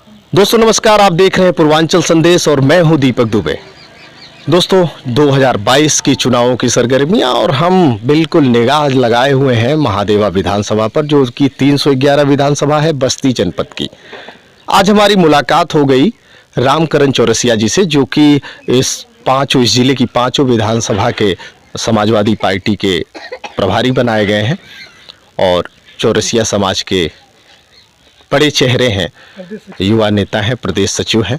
दोस्तों नमस्कार, आप देख रहे हैं पूर्वांचल संदेश और मैं हूं दीपक दुबे। दोस्तों 2022 की चुनावों की सरगर्मियां और हम बिल्कुल निगाह लगाए हुए हैं महादेवा विधानसभा पर, जो कि 311 विधानसभा है बस्ती जनपद की। आज हमारी मुलाकात हो गई रामकरण चौरसिया जी से, जो कि इस जिले की पांचों विधानसभा के समाजवादी पार्टी के प्रभारी बनाए गए हैं और चौरसिया समाज के बड़े चेहरे हैं, युवा नेता हैं, प्रदेश सचिव हैं।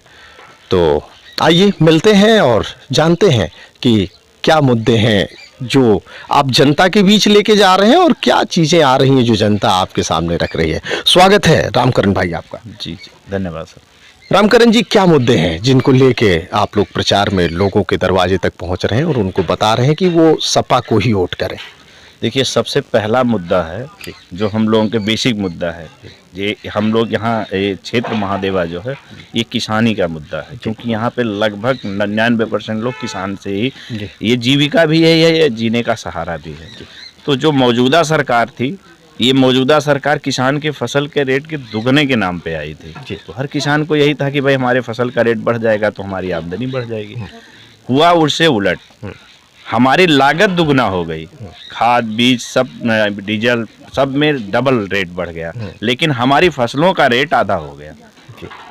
तो आइए मिलते हैं और जानते हैं कि क्या मुद्दे हैं जो आप जनता के बीच लेके जा रहे हैं और क्या चीजें आ रही हैं जो जनता आपके सामने रख रही है। स्वागत है रामकरण भाई आपका। जी धन्यवाद सर। रामकरण जी, क्या मुद्दे हैं जिनको लेके आप लोग प्रचार में लोगों के दरवाजे तक पहुंच रहे हैं और उनको बता रहे हैं कि वो सपा को ही वोट करें? देखिए, सबसे पहला मुद्दा है जो हम लोगों के बेसिक मुद्दा है, ये हम लोग यहाँ क्षेत्र महादेवा जो है ये किसानी का मुद्दा है, क्योंकि यहाँ पे लगभग 99% लोग किसान से ही ये जीविका भी है, ये जीने का सहारा भी है। तो जो मौजूदा सरकार थी, ये मौजूदा सरकार किसान के फसल के रेट के दुगने के नाम पे आई थी। तो हर किसान को यही था कि भाई हमारे फसल का रेट बढ़ जाएगा तो हमारी आमदनी बढ़ जाएगी। हुआ उससे उलट, हमारी लागत दुगना हो गई, खाद बीज सब डीजल सब में डबल रेट बढ़ गया, लेकिन हमारी फसलों का रेट आधा हो गया।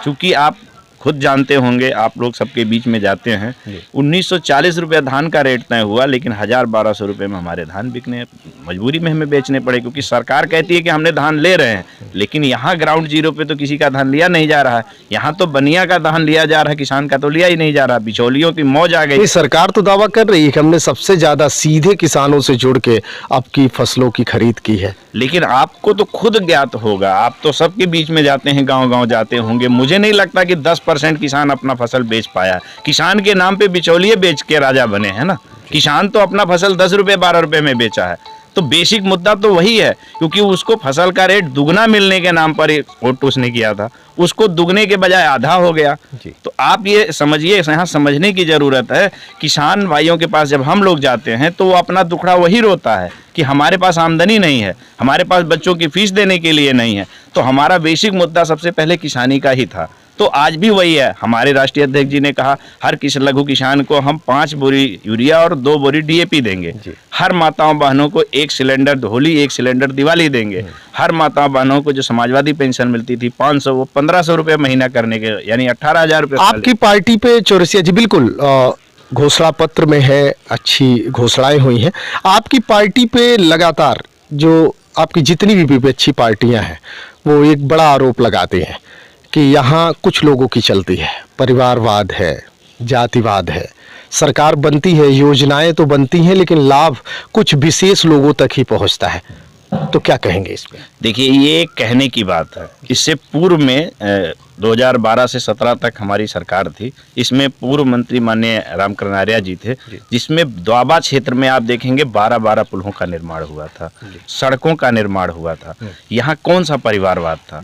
क्योंकि आप खुद जानते होंगे, आप लोग सबके बीच में जाते हैं, 1940 रुपये धान का रेट तय हुआ, लेकिन 1000-1200 रुपये में हमारे धान बिकने मजबूरी में हमें बेचने पड़े, क्योंकि सरकार कहती है कि हमने धान ले रहे हैं, लेकिन यहाँ ग्राउंड जीरो पे तो किसी का धान लिया नहीं जा रहा है। यहाँ तो बनिया का धान लिया जा रहा है, किसान का तो लिया ही नहीं जा रहा। बिचौलियों की मौज आ गई। सरकार तो दावा कर रही है कि हमने सबसे ज्यादा सीधे किसानों से जुड़ के आपकी फसलों की खरीद की है, लेकिन आपको तो खुद ज्ञात होगा, आप तो सबके बीच में जाते हैं, गांव-गांव जाते होंगे। मुझे नहीं लगता कि 10% किसान अपना फसल बेच पाया। किसान के नाम पे बिचौलिए बेच के राजा बने हैं ना। किसान तो अपना फसल 10 रुपये 12 रुपये में बेचा है। तो बेसिक मुद्दा तो वही है, क्योंकि उसको फसल का रेट दुगना मिलने के नाम पर वोट उसने किया था, उसको दुगने के बजाय आधा हो गया। तो आप ये समझिए, यहाँ समझने की ज़रूरत है। किसान भाइयों के पास जब हम लोग जाते हैं तो वो अपना दुखड़ा वही रोता है कि हमारे पास आमदनी नहीं है, हमारे पास बच्चों की फीस देने के लिए नहीं है। तो हमारा बेसिक मुद्दा सबसे पहले किसानी का ही था। तो आज भी वही है। हमारे राष्ट्रीय अध्यक्ष जी ने कहा हर लघु किसान को हम 5 बोरी यूरिया और 2 बोरी DAP देंगे। हर माताओं बहनों को 1 सिलेंडर होली, 1 सिलेंडर दिवाली देंगे। हर माताओं बहनों को जो समाजवादी पेंशन मिलती थी 500, वो 1500 रुपये महीना करने के, यानी 18,000 रुपये। आपकी पार्टी पे चौरसिया जी बिल्कुल घोषणा पत्र में है, अच्छी घोषणाएं हुई हैं। आपकी पार्टी पे लगातार जो आपकी जितनी भी विपक्षी पार्टियां हैं वो एक बड़ा आरोप लगाते हैं कि यहाँ कुछ लोगों की चलती है, परिवारवाद है, जातिवाद है। सरकार बनती है, योजनाएं तो बनती हैं, लेकिन लाभ कुछ विशेष लोगों तक ही पहुंचता है। तो क्या कहेंगे इस पे? देखिए, ये कहने की बात है। इससे पूर्व में 2012 से 17 तक हमारी सरकार थी। इसमें पूर्व मंत्री माननीय रामकरण आर्या जी थे, जिसमें द्वाबा क्षेत्र में आप देखेंगे 12-12 पुलों का निर्माण हुआ था, सड़कों का निर्माण हुआ था। यहाँ कौन सा परिवारवाद था?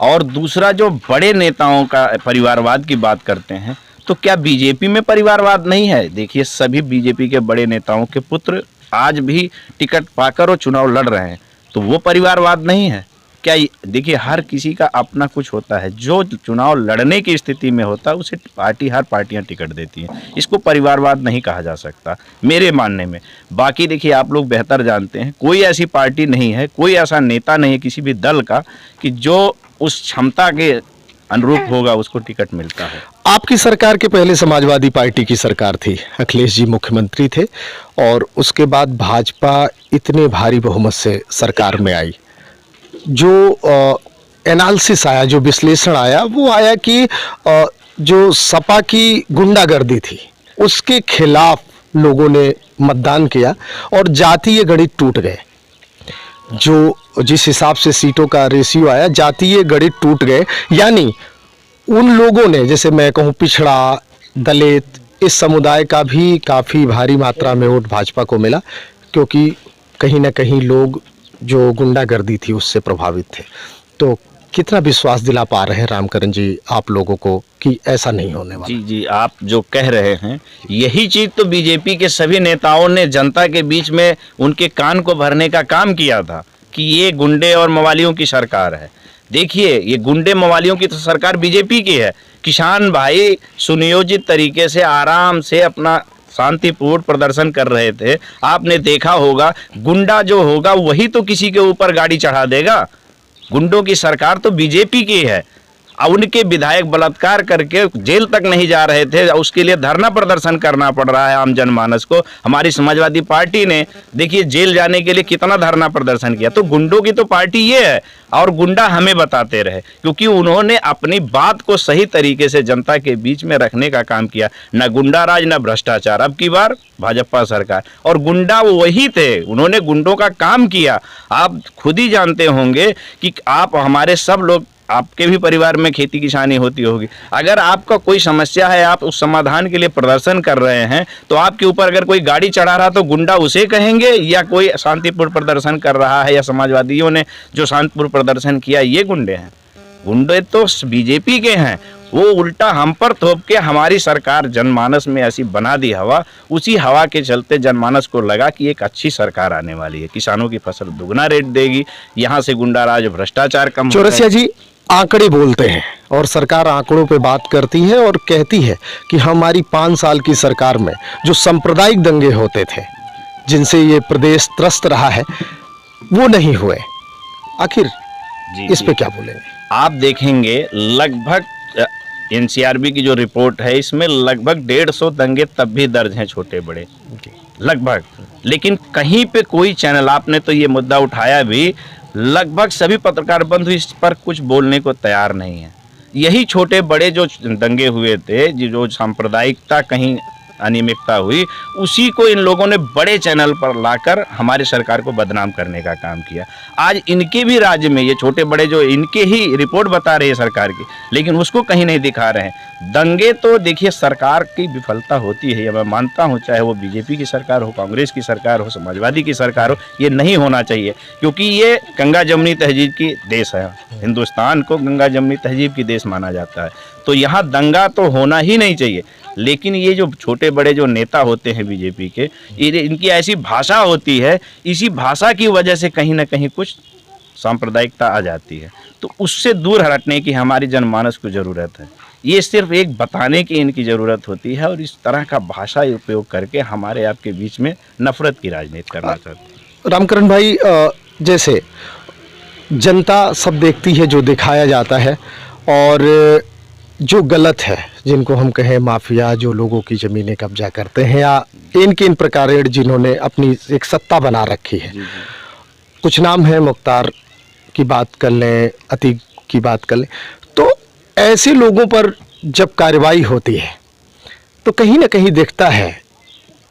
और दूसरा, जो बड़े नेताओं का परिवारवाद की बात करते हैं, तो क्या बीजेपी में परिवारवाद नहीं है? देखिए, सभी बीजेपी के बड़े नेताओं के पुत्र आज भी टिकट पाकर और चुनाव लड़ रहे हैं, तो वो परिवारवाद नहीं है क्या? देखिए, हर किसी का अपना कुछ होता है। जो चुनाव लड़ने की स्थिति में होता है उसे हर पार्टियां टिकट देती हैं। इसको परिवारवाद नहीं कहा जा सकता मेरे मानने में। बाकी देखिए, आप लोग बेहतर जानते हैं, कोई ऐसी पार्टी नहीं है, कोई ऐसा नेता नहीं है किसी भी दल का कि जो उस क्षमता के अनुरूप होगा उसको टिकट मिलता है। आपकी सरकार के पहले समाजवादी पार्टी की सरकार थी, अखिलेश जी मुख्यमंत्री थे, और उसके बाद भाजपा इतने भारी बहुमत से सरकार में आई। जो एनालिसिस आया, जो विश्लेषण आया, वो आया कि जो सपा की गुंडागर्दी थी उसके खिलाफ लोगों ने मतदान किया और जातीय गणित टूट गए। जो जिस हिसाब से सीटों का रेशियो आया, जातीय गणित टूट गए। यानी उन लोगों ने, जैसे मैं कहूँ पिछड़ा, दलित, इस समुदाय का भी काफ़ी भारी मात्रा में वोट भाजपा को मिला, क्योंकि कहीं ना कहीं लोग जो गुंडागर्दी थी उससे प्रभावित थे। तो कितना विश्वास दिला पा रहे हैं रामकरण जी आप लोगों को कि ऐसा नहीं होने वाला? जी, आप जो कह रहे हैं यही चीज़ तो बीजेपी के सभी नेताओं ने जनता के बीच में उनके कान को भरने का काम किया था कि ये गुंडे और मवालियों की सरकार है। देखिए ये गुंडे मवालियों की तो सरकार बीजेपी की है। किसान भाई सुनियोजित तरीके से आराम से अपना शांतिपूर्ण प्रदर्शन कर रहे थे। आपने देखा होगा गुंडा जो होगा वही तो किसी के ऊपर गाड़ी चढ़ा देगा। गुंडों की सरकार तो बीजेपी की है। अब उनके विधायक बलात्कार करके जेल तक नहीं जा रहे थे, उसके लिए धरना प्रदर्शन करना पड़ रहा है आम जनमानस को। हमारी समाजवादी पार्टी ने देखिए जेल जाने के लिए कितना धरना प्रदर्शन किया। तो गुंडों की तो पार्टी ये है और गुंडा हमें बताते रहे, क्योंकि उन्होंने अपनी बात को सही तरीके से जनता के बीच में रखने का काम किया। न गुंडा राज न भ्रष्टाचार। अब की बार भाजपा सरकार और गुंडा वो वही थे, उन्होंने गुंडों का काम किया। आप खुद ही जानते होंगे कि आप हमारे सब लोग, आपके भी परिवार में खेती किसानी होती होगी। अगर आपका कोई समस्या है, आप उस समाधान के लिए प्रदर्शन कर रहे हैं, तो आपके ऊपर अगर कोई गाड़ी चढ़ा रहा तो गुंडा उसे कहेंगे, या कोई शांतिपूर्ण प्रदर्शन कर रहा है या समाजवादियों ने जो शांतिपूर्ण प्रदर्शन किया ये गुंडे हैं? गुंडे तो बीजेपी के हैं। वो उल्टा हम पर थोप के हमारी सरकार जनमानस में ऐसी बना दी हवा, उसी हवा के चलते जनमानस को लगा कि एक अच्छी सरकार आने वाली है, किसानों की फसल दुगना रेट देगी, यहाँ से गुंडा राज भ्रष्टाचार कम। चौरसिया जी, आंकड़े बोलते हैं और सरकार आंकड़ों पे बात करती है और कहती है कि हमारी 5 साल की सरकार में जो सांप्रदायिक दंगे होते थे जिनसे ये प्रदेश त्रस्त रहा है वो नहीं हुए। आखिर इस पे क्या बोलेंगे? आप देखेंगे लगभग एनसीआरबी की जो रिपोर्ट है इसमें लगभग 150 दंगे तब भी दर्ज हैं छोटे बड़े लगभग। लेकिन कहीं पे कोई चैनल, आपने तो ये मुद्दा उठाया भी, लगभग सभी पत्रकार बंधु इस पर कुछ बोलने को तैयार नहीं है। यही छोटे बड़े जो दंगे हुए थे, जो सांप्रदायिकता कहीं अनियमितता हुई, उसी को इन लोगों ने बड़े चैनल पर लाकर हमारी सरकार को बदनाम करने का काम किया। आज इनके भी राज्य में ये छोटे बड़े जो इनके ही रिपोर्ट बता रही है सरकार की, लेकिन उसको कहीं नहीं दिखा रहे हैं। दंगे तो देखिए सरकार की विफलता होती है, मैं मानता हूँ, चाहे वो बीजेपी की सरकार हो, कांग्रेस की सरकार हो, समाजवादी की सरकार हो, ये नहीं होना चाहिए, क्योंकि ये गंगा जमुनी तहजीब की देश है। हिंदुस्तान को गंगा जमुनी तहजीब की देश माना जाता है, तो यहाँ दंगा तो होना ही नहीं चाहिए। लेकिन ये जो छोटे बड़े जो नेता होते हैं बीजेपी के, इनकी ऐसी भाषा होती है, इसी भाषा की वजह से कहीं ना कहीं कुछ सांप्रदायिकता आ जाती है। तो उससे दूर हटने की हमारी जनमानस को ज़रूरत है। ये सिर्फ एक बताने की इनकी ज़रूरत होती है, और इस तरह का भाषा उपयोग करके हमारे आपके बीच में नफरत की राजनीति करना चाहते हैं। रामकरण भाई, जैसे जनता सब देखती है जो दिखाया जाता है, और जो गलत है, जिनको हम कहें माफिया, जो लोगों की ज़मीनें कब्जा करते हैं, या इन प्रकार जिन्होंने अपनी एक सत्ता बना रखी है। कुछ नाम है, मुख्तार की बात कर लें, अतीक की बात कर लें, तो ऐसे लोगों पर जब कार्रवाई होती है तो कहीं ना कहीं दिखता है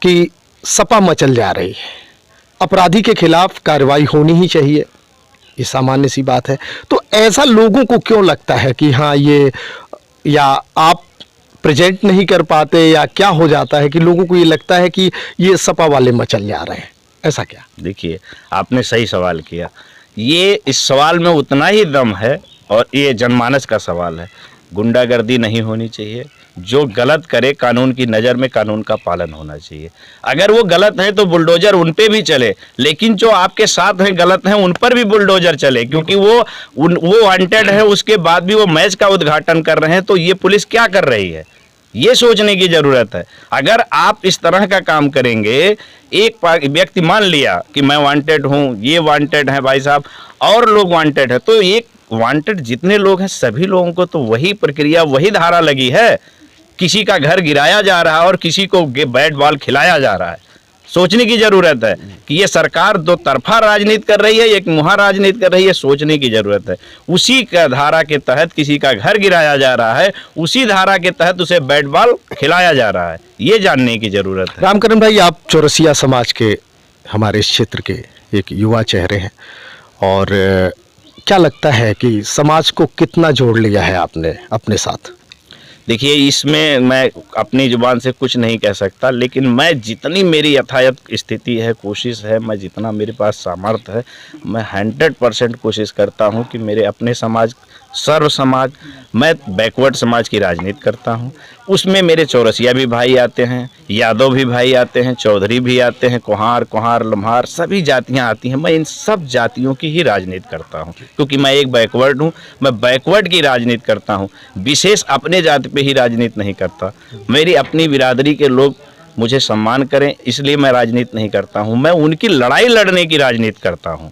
कि सपा मचल जा रही है। अपराधी के खिलाफ कार्रवाई होनी ही चाहिए, ये सामान्य सी बात है। तो ऐसा लोगों को क्यों लगता है कि हाँ ये, या आप प्रेजेंट नहीं कर पाते, या क्या हो जाता है कि लोगों को ये लगता है कि ये सपा वाले मचल जा रहे हैं? ऐसा क्या? देखिए, आपने सही सवाल किया। ये इस सवाल में उतना ही दम है, और ये जनमानस का सवाल है। गुंडागर्दी नहीं होनी चाहिए, जो गलत करे कानून की नज़र में कानून का पालन होना चाहिए। अगर वो गलत है तो बुलडोजर उन पे भी चले, लेकिन जो आपके साथ हैं गलत हैं उन पर भी बुलडोजर चले, क्योंकि वो वांटेड है, उसके बाद भी वो मैच का उद्घाटन कर रहे हैं। तो ये पुलिस क्या कर रही है, ये सोचने की ज़रूरत है। अगर आप इस तरह का काम करेंगे, एक व्यक्ति मान लिया कि मैं वांटेड हूँ, ये वांटेड है भाई साहब, और लोग वांटेड है, तो एक वांटेड जितने लोग हैं सभी लोगों को तो वही प्रक्रिया, वही धारा लगी है। किसी का घर गिराया जा रहा है और किसी को बैट बॉल खिलाया जा रहा है। सोचने की जरूरत है कि ये सरकार दो तरफा राजनीति कर रही है, एक मुहा राजनीति कर रही है। सोचने की जरूरत है। उसी का धारा के तहत किसी का घर गिराया जा रहा है, उसी धारा के तहत उसे बैट बॉल खिलाया जा रहा है, ये जानने की जरूरत है। रामकरण भाई, आप चौरसिया समाज के, हमारे इस क्षेत्र के एक युवा चेहरे हैं, और क्या लगता है कि समाज को कितना जोड़ लिया है आपने अपने साथ? देखिए, इसमें मैं अपनी जुबान से कुछ नहीं कह सकता, लेकिन मैं जितनी मेरी यथायथ स्थिति है, कोशिश है, मैं जितना मेरे पास सामर्थ्य है, मैं 100% कोशिश करता हूं कि मेरे अपने समाज सर्व समाज, मैं बैकवर्ड समाज की राजनीति करता हूँ। उसमें मेरे चौरसिया भी भाई आते हैं, यादव भी भाई आते हैं, चौधरी भी आते हैं, कुहार लम्हार सभी जातियाँ आती हैं। मैं इन सब जातियों की ही राजनीति करता हूँ, क्योंकि मैं एक बैकवर्ड हूँ। मैं बैकवर्ड की राजनीति करता हूँ, विशेष अपने जाति पे ही राजनीति नहीं करता। मेरी अपनी बिरादरी के लोग मुझे सम्मान करें, इसलिए मैं राजनीति नहीं करता हूँ। मैं उनकी लड़ाई लड़ने की राजनीति करता हूँ।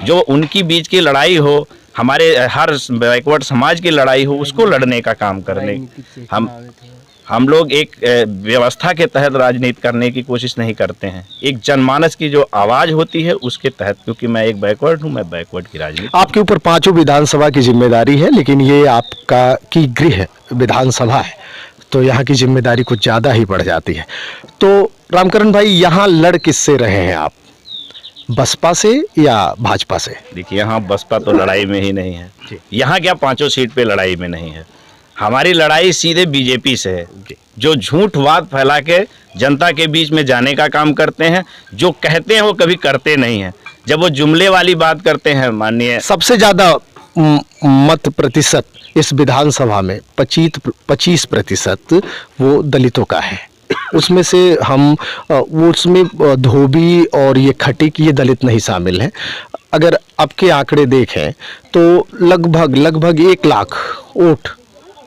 जो उनकी बीच की लड़ाई हो, हमारे हर बैकवर्ड समाज की लड़ाई हो, उसको लड़ने का काम करने हम लोग एक व्यवस्था के तहत राजनीति करने की कोशिश नहीं करते हैं। एक जनमानस की जो आवाज़ होती है उसके तहत, क्योंकि मैं एक बैकवर्ड हूँ, मैं बैकवर्ड की राजनीति। आपके ऊपर 5 विधानसभा की जिम्मेदारी है, लेकिन ये आपका की गृह विधानसभा है, तो यहाँ की जिम्मेदारी कुछ ज़्यादा ही बढ़ जाती है। तो रामकरण भाई, यहाँ लड़ किससे रहे हैं आप, बसपा से या भाजपा से? देखिए, यहाँ बसपा तो लड़ाई में ही नहीं है। यहाँ क्या 5 सीट पे लड़ाई में नहीं है। हमारी लड़ाई सीधे बीजेपी से है, जो झूठवाद फैला के जनता के बीच में जाने का काम करते हैं। जो कहते हैं वो कभी करते नहीं हैं। जब वो जुमले वाली बात करते हैं, माननीय, सबसे ज़्यादा मत प्रतिशत इस विधानसभा में 25% वो दलितों का है। उसमें से हम वो उसमें धोबी और ये खटीक, ये दलित नहीं शामिल हैं। अगर आपके आंकड़े देखें तो लगभग 1 लाख वोट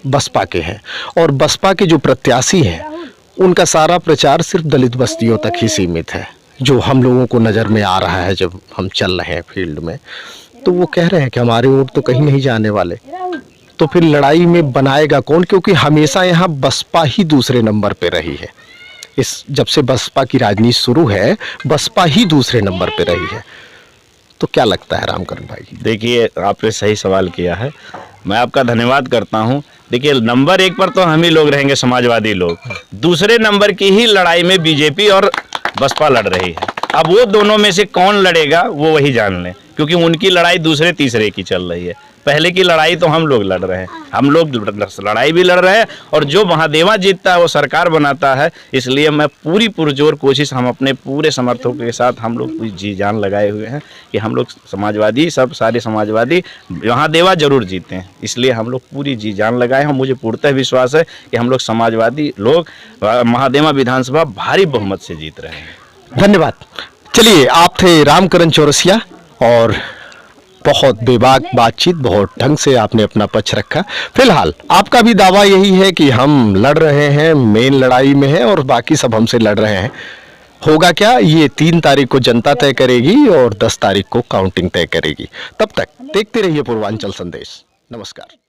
बसपा के हैं, और बसपा के जो प्रत्याशी हैं उनका सारा प्रचार सिर्फ दलित बस्तियों तक ही सीमित है, जो हम लोगों को नज़र में आ रहा है। जब हम चल रहे हैं फील्ड में, तो वो कह रहे हैं कि हमारे वोट तो कहीं नहीं जाने वाले। तो फिर लड़ाई में बनाएगा कौन? क्योंकि हमेशा यहाँ बसपा ही दूसरे नंबर पे रही है। जब से बसपा की राजनीति शुरू है, बसपा ही दूसरे नंबर पे रही है। तो क्या लगता है रामकरण भाई? देखिए, आपने सही सवाल किया है, मैं आपका धन्यवाद करता हूँ। देखिए, नंबर 1 पर तो हम ही लोग रहेंगे, समाजवादी लोग। दूसरे नंबर की ही लड़ाई में बीजेपी और बसपा लड़ रही है। अब वो दोनों में से कौन लड़ेगा वो वही जान लें, क्योंकि उनकी लड़ाई दूसरे तीसरे की चल रही है। पहले की लड़ाई तो हम लोग लड़ रहे हैं, हम लोग लड़ाई भी लड़ रहे हैं, और जो महादेवा जीतता है वो सरकार बनाता है। इसलिए मैं पूरी पुरजोर कोशिश, हम अपने पूरे समर्थकों के साथ हम लोग पूरी जी जान लगाए हुए हैं कि हम लोग समाजवादी, सब सारे समाजवादी महादेवा जरूर जीते हैं। इसलिए हम लोग पूरी जी जान लगाए हैं। मुझे पूर्णतः विश्वास है कि हम लोग समाजवादी लोग महादेवा विधानसभा भारी बहुमत से जीत रहे हैं। धन्यवाद। चलिए, आप थे रामकरण चौरसिया, और बहुत बेबाक बातचीत, बहुत ढंग से आपने अपना पक्ष रखा। फिलहाल आपका भी दावा यही है कि हम लड़ रहे हैं, मेन लड़ाई में है, और बाकी सब हमसे लड़ रहे हैं। होगा क्या, ये 3 तारीख को जनता तय करेगी और 10 तारीख को काउंटिंग तय करेगी। तब तक देखते रहिए पूर्वांचल संदेश। नमस्कार।